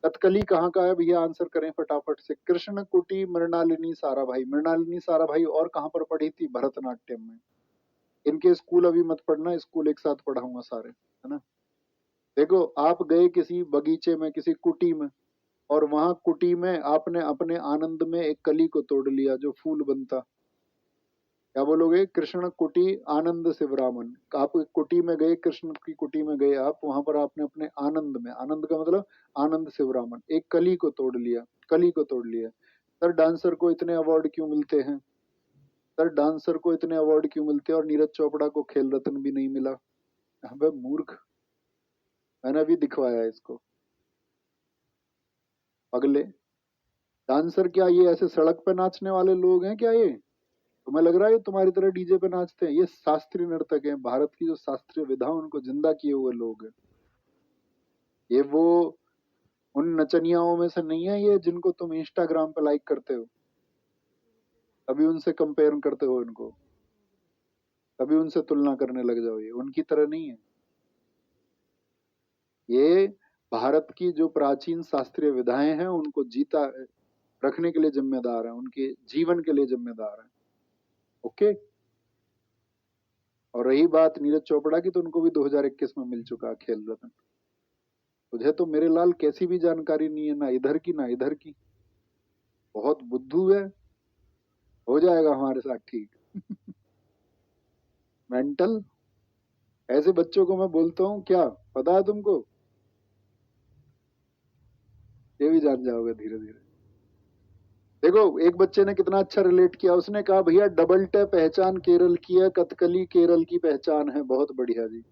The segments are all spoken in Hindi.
कथकली कहाँ का है भैया, आंसर करें फटाफट से। कृष्ण कुटी मृणालिनी साराभाई, मृणालिनी साराभाई और कहाँ पर पढ़ी थी, भरतनाट्यम में। इनके स्कूल अभी मत पढ़ना, स्कूल एक साथ पढ़ाऊंगा सारे, है ना। देखो आप गए किसी बगीचे में, किसी कुटी में, और वहां कुटी में आपने अपने आनंद में एक कली को तोड़ लिया जो फूल बनता, क्या बोलोगे? कृष्ण कुटी आनंद शिवरामन। आप कुटी में गए, कृष्ण की कुटी में गए आप, वहां पर आपने अपने आनंद में, आनंद का मतलब आनंद शिवरामन, एक कली को तोड़ लिया, कली को तोड़ लिया। सर डांसर को इतने अवार्ड क्यों मिलते हैं? सर डांसर को इतने अवार्ड क्यों मिलते हैं और नीरज चोपड़ा को खेल रत्न भी नहीं मिला? अबे मूर्ख, मैंने अभी दिखवाया है इसको। अगले, डांसर क्या ये ऐसे सड़क पे नाचने वाले लोग हैं क्या? ये तुम्हें लग रहा है ये तुम्हारी तरह डीजे पे नाचते हैं? ये शास्त्रीय नर्तक हैं, भारत की जो शास्त्रीय विधा उनको जिंदा किए हुए लोग हैं। ये वो उन नचनियाओं में से नहीं है ये जिनको तुम इंस्टाग्राम पे लाइक करते हो, कभी उनसे कंपेयर करते हो इनको, कभी उनसे तुलना करने लग जाओ, ये उनकी तरह नहीं है। ये भारत की जो प्राचीन शास्त्रीय विधाएं हैं उनको जीता रखने के लिए जिम्मेदार है, उनके जीवन के लिए जिम्मेदार है। ओके। और रही बात नीरज चोपड़ा की, तो उनको भी 2021 में मिल चुका है खेल रत्न। तुझे तो मेरे लाल कैसी भी जानकारी नहीं है, ना इधर की ना इधर की, बहुत बुद्धू है। हो जाएगा हमारे साथ ठीक। मेंटल, ऐसे बच्चों को मैं बोलता हूँ क्या, पता है तुमको? ये भी जान जाओगे धीरे धीरे। देखो एक बच्चे ने कितना अच्छा रिलेट किया, उसने कहा भैया डबल टे पहचान केरल की है, कथकली केरल की पहचान है। बहुत बढ़िया जी।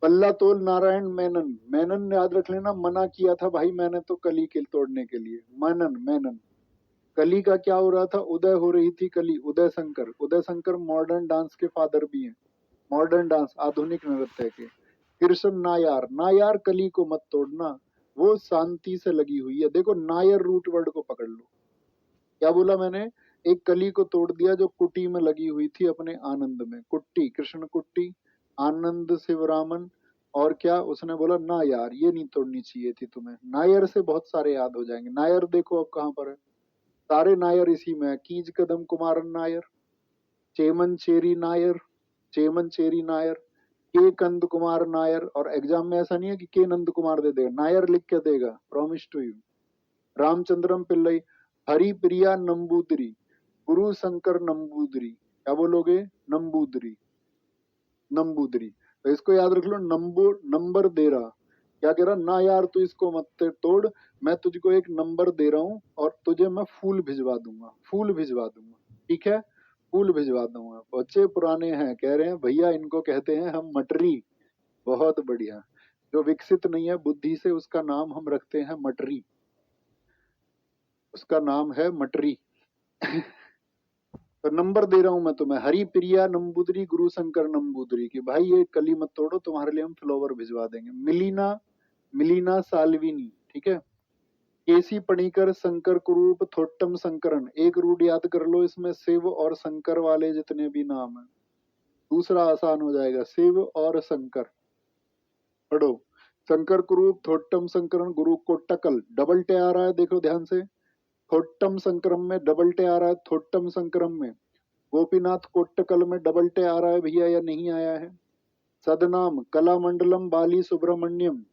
पल्ला तोल नारायण मेनन, मेनन याद रख लेना, मना किया था भाई मैंने तो कली के तोड़ने के लिए। मेनन, मेनन। कली का क्या हो रहा था, उदय हो रही थी कली, उदय शंकर, उदय शंकर मॉडर्न डांस के फादर भी हैं, मॉडर्न डांस आधुनिक नृत्य के। कृष्ण नायार, नायार कली को मत तोड़ना, वो शांति से लगी हुई है। देखो नायर रूट वर्ड को पकड़ लो, क्या बोला मैंने? एक कली को तोड़ दिया जो कुटी में लगी हुई थी अपने आनंद में, कुट्टी, कृष्ण कुट्टी, आनंद शिवरामन। और क्या उसने बोला, ना यार ये नहीं तोड़नी चाहिए थी तुम्हें। नायर से बहुत सारे याद हो जाएंगे। नायर देखो अब कहाँ पर है, सारे नायर इसी में है। कीज कदम कुमारन नायर, चेमन चेरी नायर, चेमन चेरी नायर, के कंद कुमार नायर। और एग्जाम में ऐसा नहीं है कि के नंद कुमार दे देगा, नायर लिख के देगा, promise to you. Ramachandram Pillai, Haripriya Namboodiri, Guru Shankar Namboodiri. क्या बोलोगे? नंबूदरी, नंबूदरी। तो इसको याद रख लो, नंबर दे रहा, क्या कह रहा, ना यार तू इसको मत तोड़, मैं तुझको एक नंबर दे रहा हूँ और तुझे मैं फूल भिजवा दूंगा, फूल भिजवा दूंगा, ठीक है? फूल भिजवा दूंगा। बच्चे पुराने हैं, कह रहे हैं भैया इनको कहते हैं हम मटरी। बहुत बढ़िया। जो विकसित नहीं है बुद्धि से उसका नाम हम रखते हैं मटरी, उसका नाम है मटरी। तो नंबर दे रहा हूं मैं तुम्हें, हरि प्रिया नंबूदरी, गुरु शंकर नंबूदरी की, भाई ये कली मत तोड़ो, तुम्हारे लिए हम फ्लावर भिजवा देंगे। मिलीना, मिलीना साल्विनी, ठीक है। केसी पणिकर, शंकर कुरूप, थोट्टम शंकरन। एक रूट याद कर लो इसमें, शिव और शंकर वाले जितने भी नाम है। दूसरा आसान हो जाएगा, शिव और शंकर। पढ़ो, शंकर कुरूप, थोट्टम शंकरन, गुरु कोट्टकल, डबल टे आ रहा है देखो ध्यान से, थोट्टम संक्रम में डबल टे आ रहा है, थोट्टम संक्रम में। गोपीनाथ कोट्टकल में डबल टे आ रहा है भैया या नहीं आया है? सदनाम कलामंडलम बाली सुब्रमण्यम,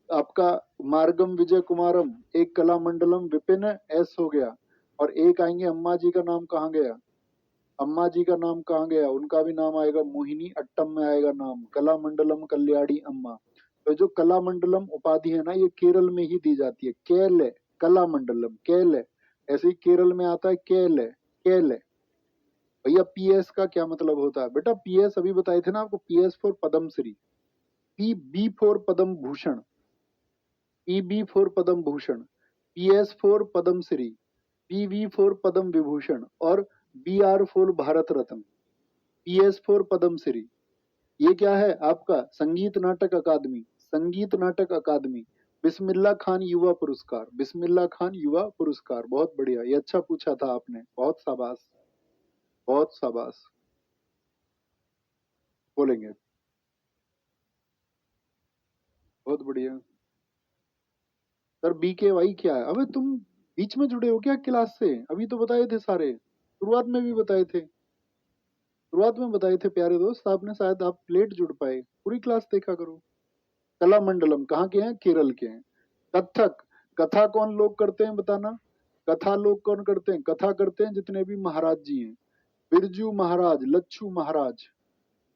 आपका मार्गम विजय कुमारम, एक कलामंडलम विपिन एस हो गया। और एक आएंगे अम्मा जी का नाम कहाँ गया, अम्मा जी का नाम कहाँ गया, उनका भी नाम आएगा मोहिनी अट्टम में आएगा नाम, कलामंडलम कल्याणी अम्मा। तो जो कलामंडलम उपाधि है ना, ये केरल में ही दी जाती है, केल, कलामंडलम केल। ऐसे ही केरल में आता है केल, केल। भैया पीएस का क्या मतलब होता है बेटा? पीएस अभी बताए थे ना आपको, PS for Padma Shri, P B for Padma Bhushan, P B for Padma Bhushan, PS for Padma Shri, PV for Padma Vibhushan, और B R for Bharat Ratna, PS for Padma Shri. ये क्या है आपका? संगीत नाटक अकादमी, संगीत नाटक अकादमी। बिस्मिल्लाह खान युवा पुरस्कार, बिस्मिल्लाह खान युवा पुरस्कार। बहुत बढ़िया, ये अच्छा पूछा था आपने, बहुत शाबाश, बहुत शाबाश बोलेंगे, बहुत बढ़िया। सर BKY क्या है? अबे तुम बीच में जुड़े हो क्या क्लास से? अभी तो बताए थे सारे, शुरुआत में भी बताए थे, शुरुआत में बताए थे प्यारे दोस्त आपने, शायद आप लेट जुड़ पाए, पूरी क्लास देखा करो। कला मंडलम कहाँ के हैं? केरल के हैं। कथक, कथा कौन लोग करते हैं बताना? कथा लोग कौन करते हैं? कथा करते हैं जितने भी महाराज जी हैं, बिरजू महाराज, लच्छू महाराज,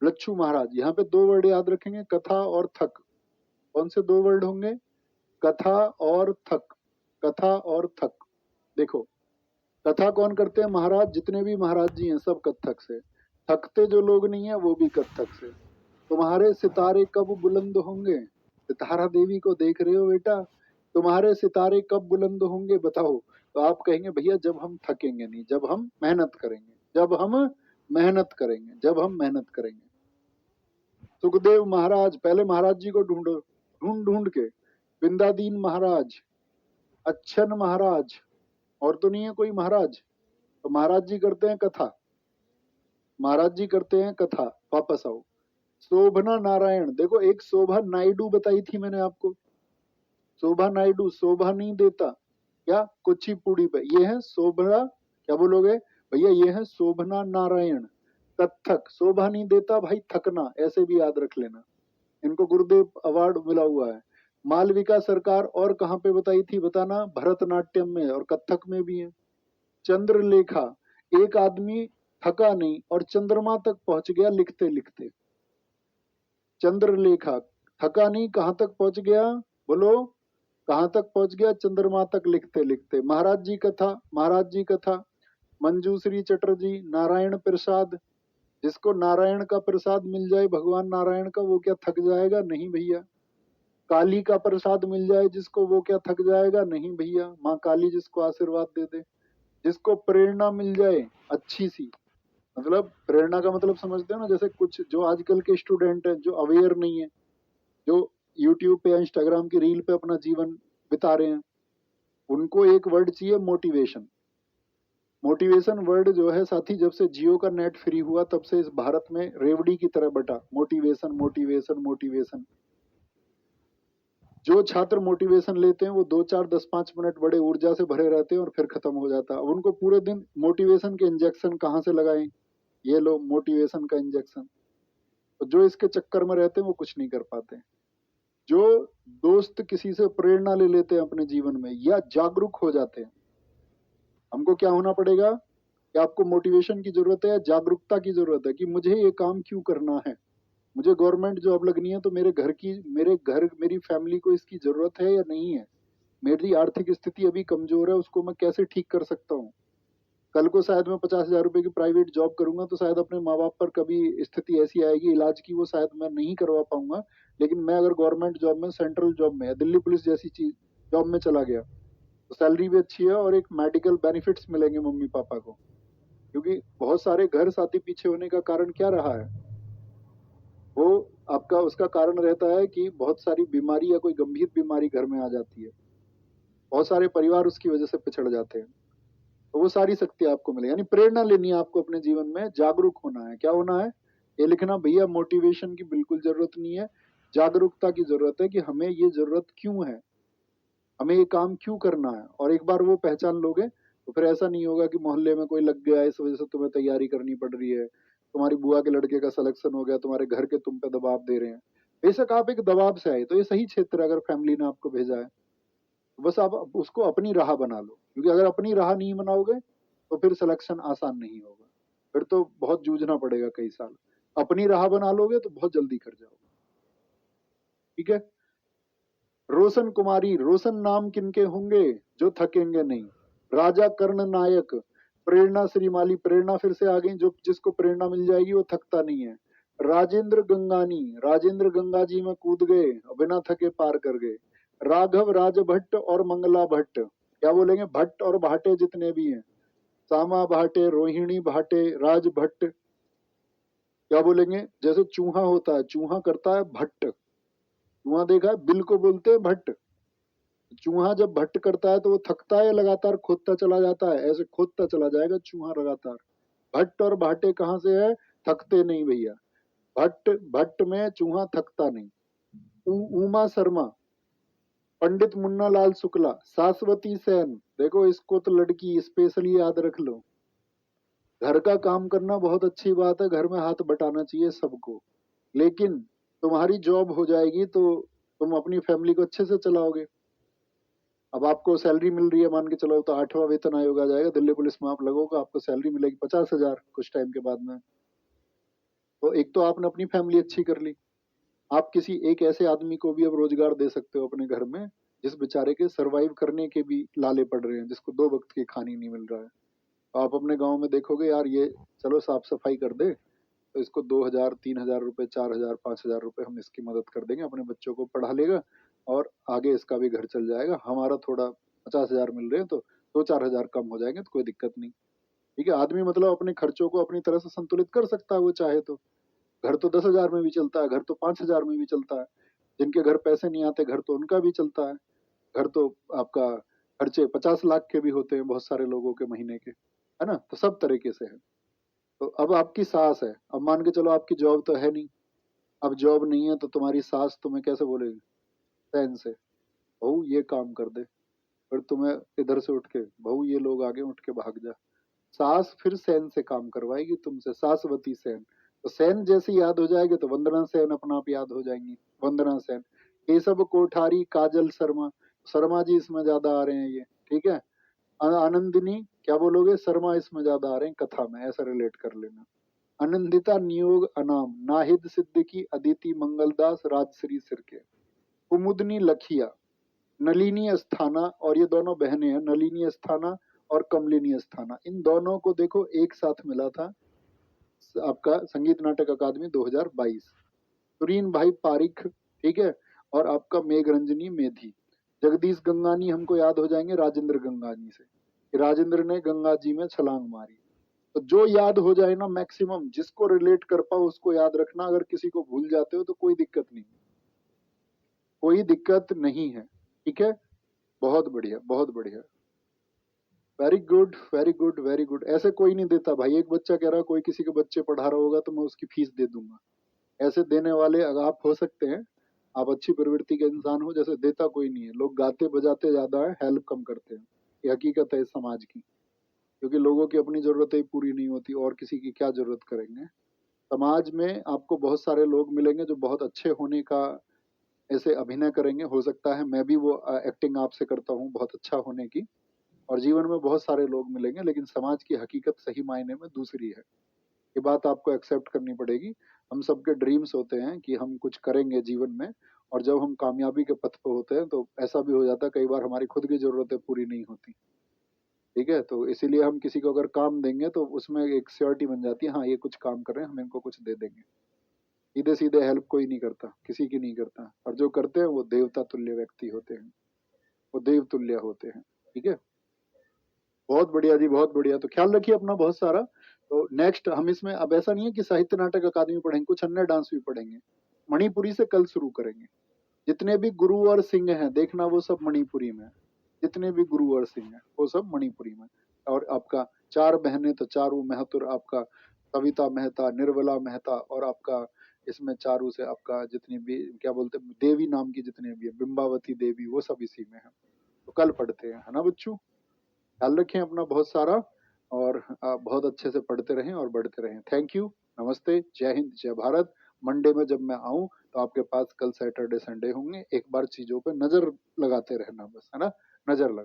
लच्छू महाराज। यहाँ पे दो वर्ड याद रखेंगे, कथा और थक। कौन से दो वर्ड होंगे? कथा और थक, कथा और थक। देखो, कथा कौन करते हैं? महाराज, जितने भी महाराज जी हैं सब कथक से। थकते जो लोग नहीं है वो भी कथक से। तुम्हारे सितारे कब बुलंद होंगे? सितारा देवी को देख रहे हो बेटा? तुम्हारे सितारे कब बुलंद होंगे बताओ? तो आप कहेंगे भैया जब हम थकेंगे नहीं, जब हम मेहनत करेंगे, जब हम मेहनत करेंगे, जब हम मेहनत करेंगे। सुखदेव महाराज, पहले महाराज जी को ढूंढो, ढूंढ ढूंढ के। बिंदादीन महाराज, अच्छन महाराज, और तो नहीं है कोई महाराज। तो महाराज जी करते हैं कथा, महाराज जी करते हैं कथा। वापस आओ, शोभना नारायण, देखो एक शोभा नायडू बताई थी मैंने आपको, शोभा नायडू, शोभा नहीं देता क्या कुचिपुड़ी पे, ये है शोभना, क्या बोलोगे भैया? ये है शोभना नारायण। कथक, शोभा नहीं देता भाई थकना, ऐसे भी याद रख लेना, इनको गुरुदेव अवार्ड मिला हुआ है। मालविका सरकार और कहाँ पे बताई थी बताना? भरतनाट्यम में और कथक में भी है। चंद्रलेखा, एक आदमी थका नहीं और चंद्रमा तक पहुंच गया लिखते लिखते। चंद्रलेखा थका नहीं, कहां तक पहुंच गया बोलो? कहां तक पहुंच गया? चंद्रमा तक लिखते लिखते। महाराज जी कथा, महाराज जी कथा। मंजूश्री चटर्जी, नारायण प्रसाद, जिसको नारायण का प्रसाद मिल जाए, भगवान नारायण का, वो क्या थक जाएगा? नहीं भैया। काली का प्रसाद मिल जाए जिसको, वो क्या थक जाएगा? नहीं भैया। माँ काली जिसको आशीर्वाद दे दे। जिसको प्रेरणा मिल जाए अच्छी सी, मतलब प्रेरणा का मतलब समझते हो ना? जैसे कुछ जो आजकल के स्टूडेंट हैं जो अवेयर नहीं है, जो यूट्यूब पे या इंस्टाग्राम की रील पे अपना जीवन बिता रहे हैं, उनको एक वर्ड चाहिए, मोटिवेशन। मोटिवेशन वर्ड जो है साथी, जब से जियो का नेट फ्री हुआ तब से इस भारत में रेवड़ी की तरह बटा, मोटिवेशन मोटिवेशन मोटिवेशन। जो छात्र मोटिवेशन लेते हैं वो 2 4 10 5 मिनट बड़े ऊर्जा से भरे रहते हैं और फिर खत्म हो जाता है। अब उनको पूरे दिन मोटिवेशन के इंजेक्शन कहाँ से लगाएं? ये लो मोटिवेशन का इंजेक्शन। तो जो इसके चक्कर में रहते हैं वो कुछ नहीं कर पाते। जो दोस्त किसी से प्रेरणा ले लेते हैं अपने जीवन में या जागरूक हो जाते हैं, हमको क्या होना पड़ेगा कि आपको मोटिवेशन की जरूरत है या जागरूकता की जरूरत है कि मुझे ये काम क्यों करना है। मुझे गवर्नमेंट जॉब लगनी है तो मेरी फैमिली को इसकी जरूरत है या नहीं है? मेरी आर्थिक स्थिति अभी कमजोर है, उसको मैं कैसे ठीक कर सकता हूँ? कल को शायद मैं 50,000 रुपए की प्राइवेट जॉब करूंगा तो शायद अपने माँ बाप पर कभी स्थिति ऐसी आएगी इलाज की, वो शायद मैं नहीं करवा पाऊंगा। लेकिन मैं अगर गवर्नमेंट जॉब में, सेंट्रल जॉब में या दिल्ली पुलिस जैसी चीज जॉब में चला गया तो सैलरी भी अच्छी है और एक मेडिकल बेनिफिट्स मिलेंगे मम्मी पापा को। क्योंकि बहुत सारे घर साथी पीछे होने का कारण क्या रहा है? वो आपका उसका कारण रहता है कि बहुत सारी बीमारी या कोई गंभीर बीमारी घर में आ जाती है, बहुत सारे परिवार उसकी वजह से पिछड़ जाते हैं। तो वो सारी शक्ति आपको मिले, यानी प्रेरणा लेनी है आपको अपने जीवन में, जागरूक होना है। क्या होना है? ये लिखना भैया, मोटिवेशन की बिल्कुल जरूरत नहीं है, जागरूकता की जरूरत है कि हमें ये जरूरत क्यों है, हमें ये काम क्यों करना है। और एक बार वो पहचान लोगे तो फिर ऐसा नहीं होगा कि मोहल्ले में कोई लग गया इस वजह से तुम्हें तैयारी करनी पड़ रही है, तुम्हारी बुआ के लड़के का सिलेक्शन हो गया, तुम्हारे घर के तुम पे दबाव दे रहे हैं। बेशक आप एक दबाव से आए तो ये सही क्षेत्र है, अगर फैमिली ने आपको भेजा है तो बस आप उसको अपनी राह बना लो। क्योंकि अगर अपनी राह नहीं बनाओगे तो फिर सिलेक्शन आसान नहीं होगा, फिर तो बहुत जूझना पड़ेगा कई साल। अपनी राह बना लोगे तो बहुत जल्दी कर जाओगे। ठीक है। रोशन कुमारी, रोशन नाम किनके होंगे? जो थकेंगे नहीं। राजा कर्ण नायक, प्रेरणा श्रीमाली, प्रेरणा फिर से आ गई, जो जिसको प्रेरणा मिल जाएगी वो थकता नहीं है। राजेंद्र गंगानी, राजेंद्र गंगा जी में कूद गए, बिना थके पार कर गए। राघव राजभट्ट और मंगला भट्ट, क्या बोलेंगे? भट्ट और भाटे जितने भी हैं, सामा भाटे, रोहिणी भाटे, राज भट्ट, क्या बोलेंगे? जैसे चूहा होता है, चूहा करता है भट्ट, चूहा देखा है, बिल को बोलते हैं भट्ट। चूहा जब भट्ट करता है तो वो थकता है, लगातार खोदता चला जाता है, ऐसे खोदता चला जाएगा चूहा लगातार। भट्ट और भाटे कहाँ से है? थकते नहीं भैया। भट्ट भट्ट में चूहा थकता नहीं। उमा शर्मा, पंडित मुन्ना लाल शुक्ला, शाश्वती सेन, देखो इसको तो लड़की स्पेशली याद रख लो। घर का काम करना बहुत अच्छी बात है, घर में हाथ बटाना चाहिए सबको, लेकिन तुम्हारी जॉब हो जाएगी तो तुम अपनी फैमिली को अच्छे से चलाओगे। अब आपको सैलरी मिल रही है, मान के चलो तो 8वां वेतन आयोग आ जाएगा, दिल्ली पुलिस में आप लगोगे, आपको सैलरी मिलेगी 50,000 कुछ टाइम के बाद में। तो एक तो आपने अपनी फैमिली अच्छी कर ली, आप किसी एक ऐसे आदमी को भी अब रोजगार दे सकते हो अपने घर में, जिस बेचारे के सरवाइव करने के भी लाले पड़ रहे हैं, जिसको 2 वक्त की खानी नहीं मिल रहा है। तो आप अपने गांव में देखोगे यार, ये चलो साफ सफाई कर दे तो इसको 2,000 3,000 रुपए, 4,000 5,000 रुपए हम इसकी मदद कर देंगे, अपने बच्चों को पढ़ा लेगा और आगे इसका भी घर चल जाएगा। हमारा थोड़ा 50,000 मिल रहे हैं तो 2-4 हजार कम हो जाएंगे तो कोई दिक्कत नहीं। ठीक है, आदमी मतलब अपने खर्चों को अपनी तरह से संतुलित कर सकता है वो चाहे तो। घर तो 10,000 में भी चलता है, घर तो 5,000 में भी चलता है, जिनके घर पैसे नहीं आते घर तो उनका भी चलता है। घर तो आपका खर्चे 50 लाख के भी होते हैं बहुत सारे लोगों के महीने के, है ना। तो सब तरीके से है। तो अब आपकी सास है, अब मान के चलो आपकी जॉब तो है नहीं, अब जॉब नहीं है तो तुम्हारी सास तुम्हें कैसे बोलेगी, सहन से, बहू ये काम कर दे, फिर तुम्हें इधर से उठ के बहू ये लोग आगे उठ के भाग जा, सास फिर सेन से काम करवाएगी तुमसे, सासवती सेन। तो सेन जैसी याद हो जाएगी तो वंदना सेन अपना आप याद हो जाएंगी, वंदना सेन। केशव कोठारी, काजल शर्मा, शर्मा जी इसमें ज्यादा आ रहे हैं ये, ठीक है। आनंदिनी क्या बोलोगे, शर्मा इसमें ज्यादा आ रहे हैं कथा में, ऐसा रिलेट कर लेना। आनंदिता नियोग अनाम, नाहिद सिद्दीकी, अदिति मंगलदास, राजश्री सिरके। कुमुदनी लखिया, नलिनी अस्थाना, और ये दोनों बहनें हैं, नलिनी अस्थाना और कमलिनी अस्थाना, इन दोनों को देखो एक साथ मिला था आपका संगीत नाटक अकादमी 2022। सुरीन भाई पारिख, ठीक है, और आपका मेघरंजनी मेधी। जगदीश गंगानी हमको याद हो जाएंगे राजेंद्र गंगानी से, कि राजेंद्र ने गंगा जी में छलांग मारी। तो जो याद हो जाए ना, मैक्सिमम जिसको रिलेट कर पाओ उसको याद रखना, अगर किसी को भूल जाते हो तो कोई दिक्कत नहीं, कोई दिक्कत नहीं है, ठीक है। बहुत बढ़िया, बहुत बढ़िया, very good very good very good. ऐसे कोई नहीं देता भाई, एक बच्चा कह रहा कोई किसी के बच्चे पढ़ा रहा होगा तो मैं उसकी फीस दे दूंगा, ऐसे देने वाले अगर आप हो सकते हैं, आप अच्छी प्रवृत्ति के इंसान हो, जैसे देता कोई नहीं है। लोग गाते बजाते ज्यादा है, हेल्प कम करते हैं, ये हकीकत है इस समाज की। क्योंकि लोगों की अपनी जरूरतें ही पूरी नहीं होती, और किसी की क्या जरूरत करेंगे। समाज में आपको बहुत सारे लोग मिलेंगे जो बहुत अच्छे होने का ऐसे अभिनय करेंगे, हो सकता है मैं भी वो एक्टिंग आपसे करता हूँ बहुत अच्छा होने की, और जीवन में बहुत सारे लोग मिलेंगे, लेकिन समाज की हकीकत सही मायने में दूसरी है। ये बात आपको एक्सेप्ट करनी पड़ेगी। हम सबके ड्रीम्स होते हैं कि हम कुछ करेंगे जीवन में, और जब हम कामयाबी के पथ पर होते हैं तो ऐसा भी हो जाता है कई बार हमारी खुद की जरूरतें पूरी नहीं होती। ठीक है, तो इसीलिए हम किसी को अगर काम देंगे तो उसमें एक श्योरिटी बन जाती है, हाँ ये कुछ काम कर रहे हैं हम इनको कुछ दे देंगे। सीधे सीधे हेल्प कोई नहीं करता, किसी की नहीं करता, और जो करते हैं वो देवता तुल्य व्यक्ति होते हैं, वो देव तुल्य होते हैं। ठीक है, बहुत बढ़िया जी, बहुत बढ़िया। तो ख्याल रखिए अपना बहुत सारा। तो नेक्स्ट हम इसमें अब ऐसा नहीं है कि साहित्य नाटक अकादमी पढ़ेंगे, कुछ अन्य डांस भी पढ़ेंगे। मणिपुरी से कल शुरू करेंगे। जितने भी गुरु और सिंह हैं देखना वो सब मणिपुरी में है। जितने भी गुरु और सिंह हैं वो सब मणिपुरी में। और आपका 4 बहनें तो चारू मेहतुर, आपका कविता मेहता, निर्मला मेहता, और आपका इसमें चारू से आपका जितनी भी क्या बोलते हैं देवी नाम की जितने भी है, बिंबावती देवी, वो सब इसी में है। तो कल पढ़ते हैं, है ना बच्चों। ख्याल रखें अपना बहुत सारा, और बहुत अच्छे से पढ़ते रहें और बढ़ते रहें। थैंक यू, नमस्ते, जय हिंद, जय भारत। मंडे में जब मैं आऊं तो आपके पास कल सैटरडे संडे होंगे, एक बार चीजों पे नजर लगाते रहना बस, है ना, नजर लगा।